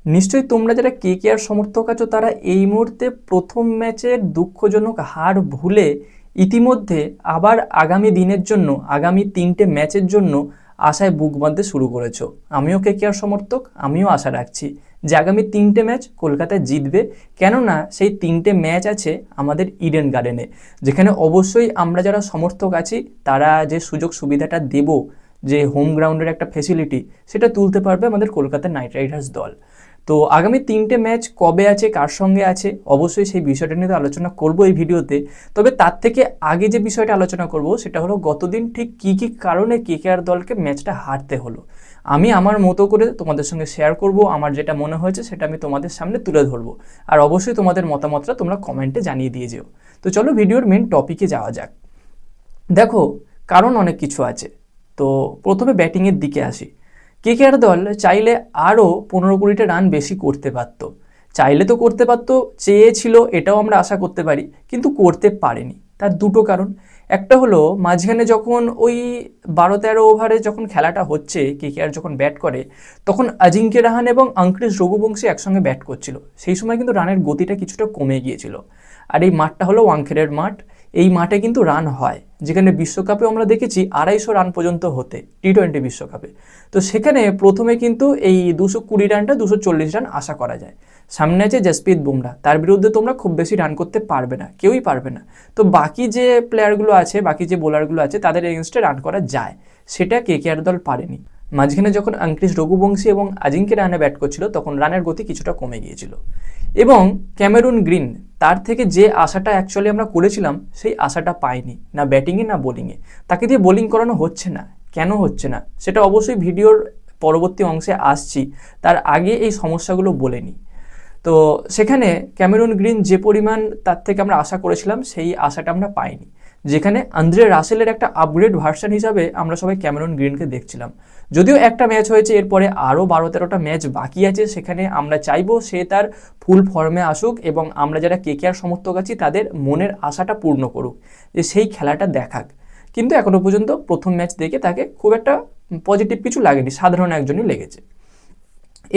নিশ্চয়ই তোমরা যারা কেকেআর সমর্থক আছো তারা এই মুহূর্তে প্রথম ম্যাচের দুঃখজনক হার ভুলে ইতিমধ্যে আবার আগামী দিনের জন্য, আগামী 3টে ম্যাচের জন্য আশায় বুক বাঁধতে শুরু করেছো। আমিও কেকেআর সমর্থক, আমিও আশা রাখছি যে আগামী 3টে ম্যাচ কলকাতা জিতবে। কেননা সেই 3টে ম্যাচ আছে আমাদের ইডেন গার্ডেনে, যেখানে অবশ্যই আমরা যারা সমর্থক আছি তারা যে সুযোগ সুবিধাটা দেব, যে হোম গ্রাউন্ডের একটা ফেসিলিটি, সেটা তুলতে পারবে আমাদের কলকাতা নাইট রাইডার্স দল। তো আগামী 3টে ম্যাচ কবে আছে, কার সঙ্গে আছে, অবশ্যই সেই বিষয়টা নিয়ে তো আলোচনা করব এই ভিডিওতে। তবে তার থেকে আগে যে বিষয়টা আলোচনা করব সেটা হলো গতদিন ঠিক কী কী কারণে কেকেআর দলকে ম্যাচটা হারতে হলো। আমি আমার মতো করে তোমাদের সঙ্গে শেয়ার করব, আমার যেটা মনে হয়েছে সেটা আমি তোমাদের সামনে তুলে ধরবো। আর অবশ্যই তোমাদের মতামতটা তোমরা কমেন্টে জানিয়ে দিয়ে যেও। তো চলো ভিডিওর মেন টপিকে যাওয়া যাক। দেখো, কারণ অনেক কিছু আছে। তো প্রথমে ব্যাটিংয়ের দিকে আসি। কেকেআর দল চাইলে আরও 15-20টা রান বেশি করতে পারত, চাইলে তো করতে পারত, চেয়েছিল এটাও আমরা আশা করতে পারি, কিন্তু করতে পারেনি। তার দুটো কারণ। একটা হলো মাঝখানে যখন ওই 12-13 ওভারে যখন খেলাটা হচ্ছে, কেকেআর যখন ব্যাট করে তখন অজিঙ্ক্য রাহানে এবং অঙ্কুশ রঘুবংশী একসঙ্গে ব্যাট করছিল। সেই সময় কিন্তু রানের গতিটা কিছুটা কমে গিয়েছিল। আর এই মাঠটা হলো ওয়াংখেড়ের মাঠ। এই মাঠে কিন্তু রান হয়, যেখানে বিশ্বকাপে আমরা দেখেছি 250 রান পর্যন্ত হতে, টি-20 বিশ্বকাপে। তো সেখানে প্রথমে কিন্তু এই 220 রানটা 240 রান আশা করা যায়। সামনে আছে জসপ্রীত বুমরা, তার বিরুদ্ধে তোমরা খুব বেশি রান করতে পারবে না, কেউই পারবে না। তো বাকি যে প্লেয়ারগুলো আছে, বাকি যে বোলারগুলো আছে, তাদের এগেনস্টে রান করা যায়, সেটা কেকেআর দল পারেনি। মাঝখানে যখন অঙ্কুশ রঘুবংশী এবং অজিঙ্ক্য রাহানে ব্যাট করছিল তখন রানের গতি কিছুটা কমে গিয়েছিল। এবং ক্যামেরুন গ্রিন, তার থেকে যে আশাটা অ্যাকচুয়ালি আমরা করেছিলাম সেই আশাটা পাইনি, না ব্যাটিংয়ে না বোলিংয়ে। তাকে দিয়ে বোলিং করানো হচ্ছে না। কেন হচ্ছে না সেটা অবশ্যই ভিডিওর পরবর্তী অংশে আসছি, তার আগে এই সমস্যাগুলো বলে নিই। তো সেখানে ক্যামেরুন গ্রিন যে পরিমাণ তার থেকে আমরা আশা করেছিলাম সেই আশাটা আমরা পাইনি, যেখানে আন্দ্রে রাসেলের একটা আপগ্রেড ভার্সন হিসাবে আমরা সবাই ক্যামেরুন গ্রিনকে দেখছিলাম। যদিও একটা ম্যাচ হয়েছে, এরপরে আরও 12-13টা ম্যাচ বাকি আছে, সেখানে আমরা চাইবো সে তার ফুল ফর্মে আসুক এবং আমরা যারা কেকেআর সমর্থক আছি তাদের মনের আশাটা পূর্ণ করুক, যে সেই খেলাটা দেখাক। কিন্তু এখনও পর্যন্ত প্রথম ম্যাচ দেখে তাকে খুব একটা পজিটিভ কিছু লাগেনি, সাধারণ একজনই লেগেছে।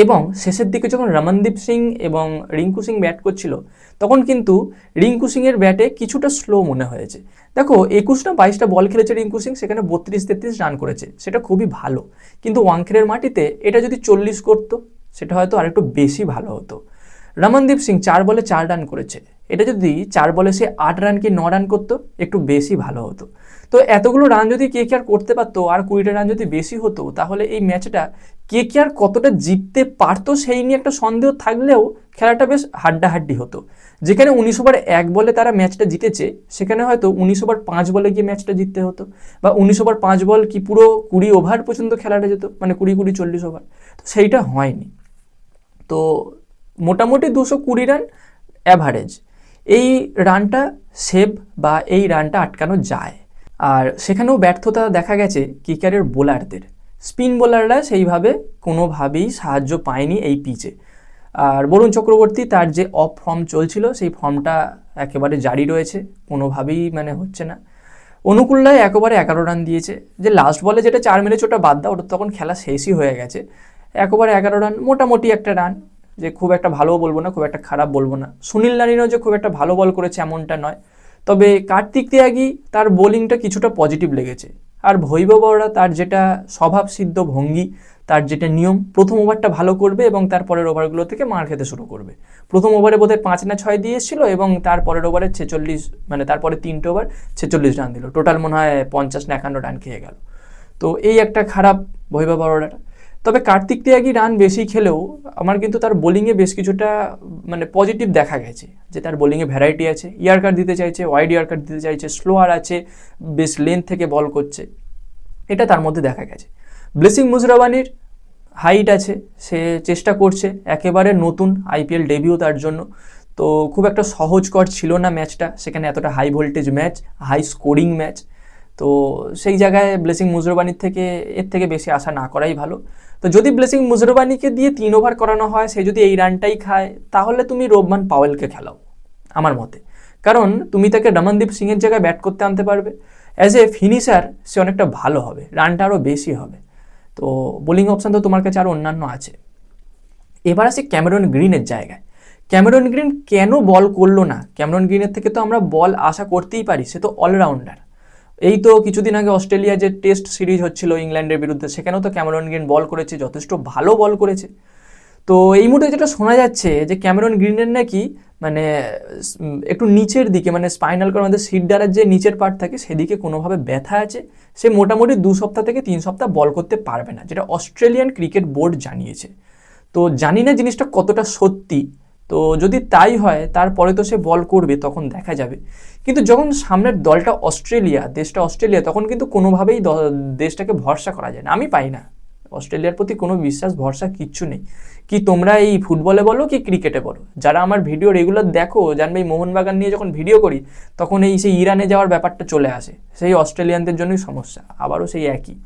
এবং শেষের দিকে যখন রমনদীপ সিং এবং রিঙ্কু সিং ব্যাট করছিল তখন কিন্তু রিঙ্কু সিংয়ের ব্যাটে কিছুটা স্লো মনে হয়েছে। দেখো, 21 না 22টা বল খেলেছে রিঙ্কু সিং, সেখানে 32-33 রান করেছে, সেটা খুবই ভালো। কিন্তু ওয়াংখেড়ের মাটিতে এটা যদি 40 করতো সেটা হয়তো আরেকটু বেশি ভালো হতো। রমনদীপ সিং 4 বলে 4 রান করেছে, এটা যদি 4 বলে সে 8 রান কি 9 রান করতো একটু বেশি ভালো হতো। তো এতগুলো রান যদি কেকেআর করতে পারতো আর 20টা রান যদি বেশি হতো, তাহলে এই ম্যাচটা কেকেআর কতটা জিততে পারতো সেই নিয়ে একটা সন্দেহ থাকলেও খেলাটা বেশ হাড্ডাহাড্ডি হতো। যেখানে 19 ওভার 1 বলে তারা ম্যাচটা জিতেছে, সেখানে হয়তো 19 ওভার 5 বলে গিয়ে ম্যাচটা জিততে হতো, বা 19 ওভার 5 বল কি পুরো 20 ওভার পর্যন্ত খেলাটা যেত, মানে 20-40 ওভার। তো সেইটা হয়নি। তো মোটামুটি 220 রান অ্যাভারেজ, এই রানটা সেভ বা এই রানটা আটকানো যায়। আর সেখানেও ব্যর্থতা দেখা গেছে কিকারের বোলারদের। স্পিন বোলাররা সেইভাবে কোনোভাবেই সাহায্য পায়নি এই পিচে। আর বরুণ চক্রবর্তী, তার যে অফ ফর্ম চলছিল সেই ফর্মটা একেবারে জারি রয়েছে, কোনোভাবেই মানে হচ্ছে না। অনুকূল্লায় একেবারে 11 রান দিয়েছে, যে লাস্ট বলে যেটা 4 মেরেছে ওটা বাদ দাও, ওটা তখন খেলা শেষই হয়ে গেছে। একেবারে 11 রান, মোটামুটি একটা রান, যে খুব একটা ভালো বলবো না, খুব একটা খারাপ বলবো না। সুনীল নারিনও যে খুব একটা ভালো বল করেছে এমনটা নয়। তবে কার্তিক ত্যাগী, তার বোলিংটা কিছুটা পজিটিভ লেগেছে। আর ভৈভব বড়া, তার যেটা স্বভাবসিদ্ধ ভঙ্গি, তার যেটা নিয়ম, প্রথম ওভারটা ভালো করবে এবং তারপরের ওভারগুলো থেকে মার খেতে শুরু করবে। প্রথম ওভারে বোধহয় 5 না 6 দিয়ে এসেছিল এবং তারপরের ওভারে 46, মানে তারপরে 3টে ওভার 46 রান দিল, টোটাল মনে হয় 50 না 51 রান খেয়ে গেল। তো এই একটা খারাপ ভৈভব বড়াটা। তবে কার্তিক ত্যাগী রান বেশি খেলেও আমার কিন্তু তার বোলিংয়ে বেশ কিছুটা মানে পজিটিভ দেখা গেছে, যে তার বোলিংয়ে ভ্যারাইটি আছে, ইয়ার্কার দিতে চাইছে, ওয়াইড ইয়ার্কার দিতে চাইছে, স্লোয়ার আছে, বেশ লেন্থ থেকে বল করছে, এটা তার মধ্যে দেখা গেছে। ব্লেসিং মুজরাবানির হাইট আছে, সে চেষ্টা করছে, একেবারে নতুন আইপিএল ডেবিউ তার জন্য। তো খুব একটা সহজকর ছিল না ম্যাচটা, সেখানে এতটা high voltage match, high scoring match. তো সেই জায়গায় ব্লেসিং মুজরাবানির থেকে এর থেকে বেশি আশা না করাই ভালো। তো যদি ব্লেসিং মুজরাবানিকে দিয়ে 3 ওভার করানো হয়, সে যদি এই রানটাই খায়, তাহলে তুমি রোবমান পাওয়েলকে খেলাও আমার মতে। কারণ তুমি তাকে রমনদীপ সিংয়ের জায়গায় ব্যাট করতে আনতে পারবে, অ্যাজ এ ফিনিশার সে অনেকটা ভালো হবে, রানটা আরও বেশি হবে। তো বোলিং অপশান তো তোমার কাছে আরও অন্যান্য আছে। এবার আসি ক্যামেরন গ্রিনের জায়গায়। ক্যামেরন গ্রিন কেন বল করলো না? ক্যামেরন গ্রিনের থেকে তো আমরা বল আশা করতেই পারি, সে তো অলরাউন্ডার। এই তো কিছুদিন আগে অস্ট্রেলিয়া যে টেস্ট সিরিজ হচ্ছিল ইংল্যান্ডের বিরুদ্ধে, সেখানেও তো ক্যামেরন গ্রিন বল করেছে, যথেষ্ট ভালো বল করেছে। তো এই মুহূর্তে যেটা শোনা যাচ্ছে যে ক্যামেরন গ্রিনের নাকি মানে একটু নিচের দিকে, মানে স্পাইনাল কর্ড আমাদের সিট ডালার যে নিচের পার্ট থাকে সেদিকে কোনোভাবে ব্যথা আছে। সে মোটামুটি 2 সপ্তাহ থেকে 3 সপ্তাহ বল করতে পারবে না, যেটা অস্ট্রেলিয়ান ক্রিকেট বোর্ড জানিয়েছে। তো জানি না জিনিসটা কতটা সত্যি। তো যদি তাই হয় তারপরে তো সে বল করবে, তখন দেখা যাবে। কিন্তু যখন সামনের দলটা অস্ট্রেলিয়া, দেশটা অস্ট্রেলিয়া, তখন কিন্তু কোনোভাবেই দেশটাকে ভরসা করা যায় না। আমি পাই না অস্ট্রেলিয়ার প্রতি কোনো বিশ্বাস, ভরসা কিচ্ছু নেই। কি তোমরা এই ফুটবলে বলো কি ক্রিকেটে বলো, যারা আমার ভিডিও রেগুলার দেখো জানবে এই মোহনবাগান নিয়ে যখন ভিডিও করি তখন এই সেই ইরানে যাওয়ার ব্যাপারটা চলে আসে। সেই অস্ট্রেলিয়ানদের জন্যই সমস্যা, আবারও সেই একই।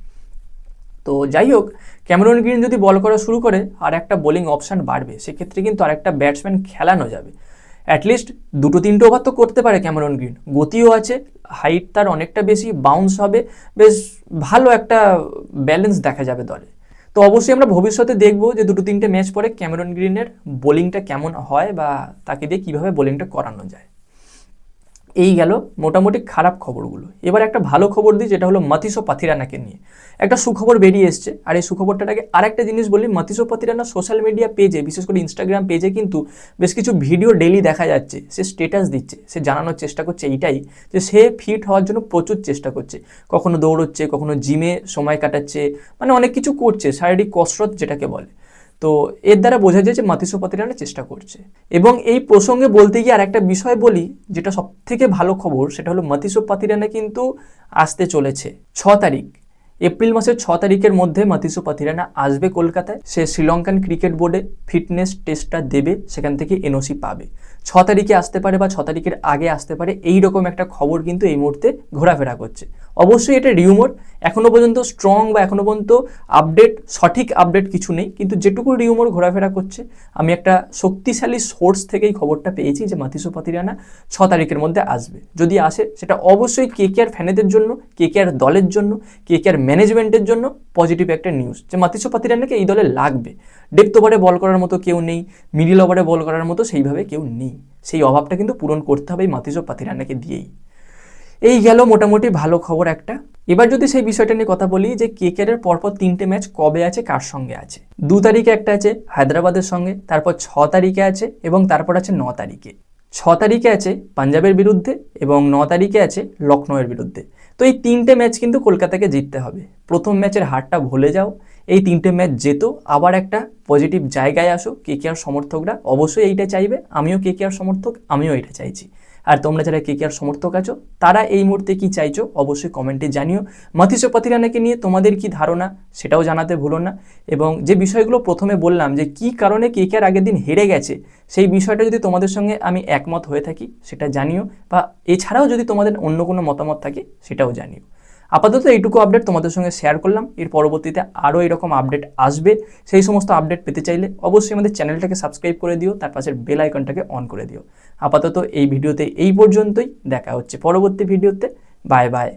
তো যাই হোক, ক্যামেরন গ্রিন যদি বল করা শুরু করে আর একটা বোলিং অপশান বাড়বে, সেক্ষেত্রে কিন্তু আর একটা ব্যাটসম্যান খেলানো যাবে। অ্যাটলিস্ট 2-3 ওভার তো করতে পারে ক্যামেরন গ্রিন, গতিও আছে, হাইট তার অনেকটা বেশি, বাউন্স হবে, বেশ ভালো একটা ব্যালেন্স দেখা যাবে দলে। তো অবশ্যই আমরা ভবিষ্যতে দেখবো যে 2-3টে ম্যাচ পরে ক্যামেরন গ্রিনের বোলিংটা কেমন হয় বা তাকে দিয়ে কীভাবে বোলিংটা করানো যায়। এই গেল মোটামুটি খারাপ খবরগুলো। এবার একটা ভালো খবর দিই, যেটা হলো মাতিসো পাথিরানাকে নিয়ে একটা সুখবর বেরিয়ে এসছে। আর এই সুখবরটাকে আরেকটা জিনিস বলি, মাতিসো পাথিরানা সোশ্যাল মিডিয়া পেজে, বিশেষ করে ইনস্টাগ্রাম পেজে কিন্তু বেশ কিছু ভিডিও ডেলি দেখা যাচ্ছে। সে স্টেটাস দিচ্ছে, সে জানানোর চেষ্টা করছে এইটাই যে সে ফিট হওয়ার জন্য প্রচুর চেষ্টা করছে। কখনো দৌড়চ্ছে, কখনো জিমে সময় কাটাচ্ছে, মানে অনেক কিছু করছে, শারীরিক কসরত যেটাকে বলে। তো এর দ্বারা বোঝা যায় যে মাতিসো পাতিরানা চেষ্টা করছে। এবং এই প্রসঙ্গে বলতে গিয়ে আর একটা বিষয় বলি, যেটা সব থেকে ভালো খবর, সেটা হলো মাতিসো পাতিরানা কিন্তু আসতে চলেছে 6 তারিখ, এপ্রিল মাসের 6 তারিখের মধ্যে মাতিসো পাতিরানা আসবে কলকাতায়। সে শ্রীলঙ্কান ক্রিকেট বোর্ডে ফিটনেস টেস্টটা দেবে, সেখান থেকে এনওসি পাবে। 6 তারিখে আসতে পারে বা 6 তারিখের আগে আসতে পারে, এই রকম একটা খবর কিন্তু এই মুহূর্তে ঘোরাফেরা করছে। অবশ্যই এটা রিউমর, এখনও পর্যন্ত স্ট্রং বা এখনও পর্যন্ত আপডেট, সঠিক আপডেট কিছু নেই, কিন্তু যেটুকু রিউমর ঘোরাফেরা করছে, আমি একটা শক্তিশালী সোর্স থেকেই খবরটা পেয়েছি যে মাতিসো পাতিরানা 6 তারিখের মধ্যে আসবে। যদি আসে সেটা অবশ্যই কেকেআর ফ্যানেদের জন্য, কেকেআর দলের জন্য, কেকেআর ম্যানেজমেন্টের জন্য পজিটিভ একটা নিউজ, যে মাতিসো পাতিরানাকে এই দলে লাগবে। ডেপথ ওভারে বল করার মতো কেউ নেই, মিডিল ওভারে বল করার মতো সেইভাবে কেউ নেই। সেই অভাবটা কিন্তু পূরণ করতে হবে এই মাতিসো পাতিরানাকে দিয়েই। এই গেল মোটামুটি ভালো খবর একটা। এবার যদি সেই বিষয়টা নিয়ে কথা বলি যে কেকেআরের পরপর 3টে ম্যাচ কবে আছে, কার সঙ্গে আছে। 2 তারিখে একটা আছে হায়দ্রাবাদের সঙ্গে, তারপর 6 তারিখে আছে, এবং তারপর আছে 9 তারিখে। 6 তারিখে আছে পাঞ্জাবের বিরুদ্ধে এবং 9 তারিখে আছে লখনৌয়ের বিরুদ্ধে। তো এই 3টে ম্যাচ কিন্তু কলকাতাকে জিততে হবে। প্রথম ম্যাচের হারটা ভুলে যাও, এই 3টে ম্যাচ যেত, আবার একটা পজিটিভ জায়গায় আসো। কেকেআর সমর্থকরা অবশ্যই এইটা চাইবে, আমিও কেকেআর সমর্থক, আমিও এটা চাইছি। আর তোমরা যারা কেকেআর সমর্থক আছো তারা এই মুহূর্তে কি চাইছো অবশ্যই কমেন্টে জানিও। মাতিসো পাতিরানাকে নিয়ে তোমাদের কি ধারণা সেটাও জানাতে ভুলো না। এবং যে বিষয়গুলো প্রথমে বললাম যে কি কারণে কেকেআর আগের দিন হেরে গেছে, সেই বিষয়টা যদি তোমাদের সঙ্গে আমি একমত হয়ে থাকি সেটা জানিও, বা এছাড়াও যদি তোমাদের অন্য কোনো মতামত থাকে সেটাও জানিও। আপাতত এইটুকু আপডেট তোমাদের সঙ্গে শেয়ার করলাম। এর পরবর্তীতে আরও এরকম আপডেট আসবে। সেই সমস্ত আপডেট পেতে চাইলে অবশ্যই আমাদের চ্যানেলটাকে সাবস্ক্রাইব করে দিও, তার পাশের বেল আইকনটাকে অন করে দিও। আপাতত এই ভিডিওতে এই পর্যন্তই, দেখা হচ্ছে পরবর্তী ভিডিওতে। Bye bye.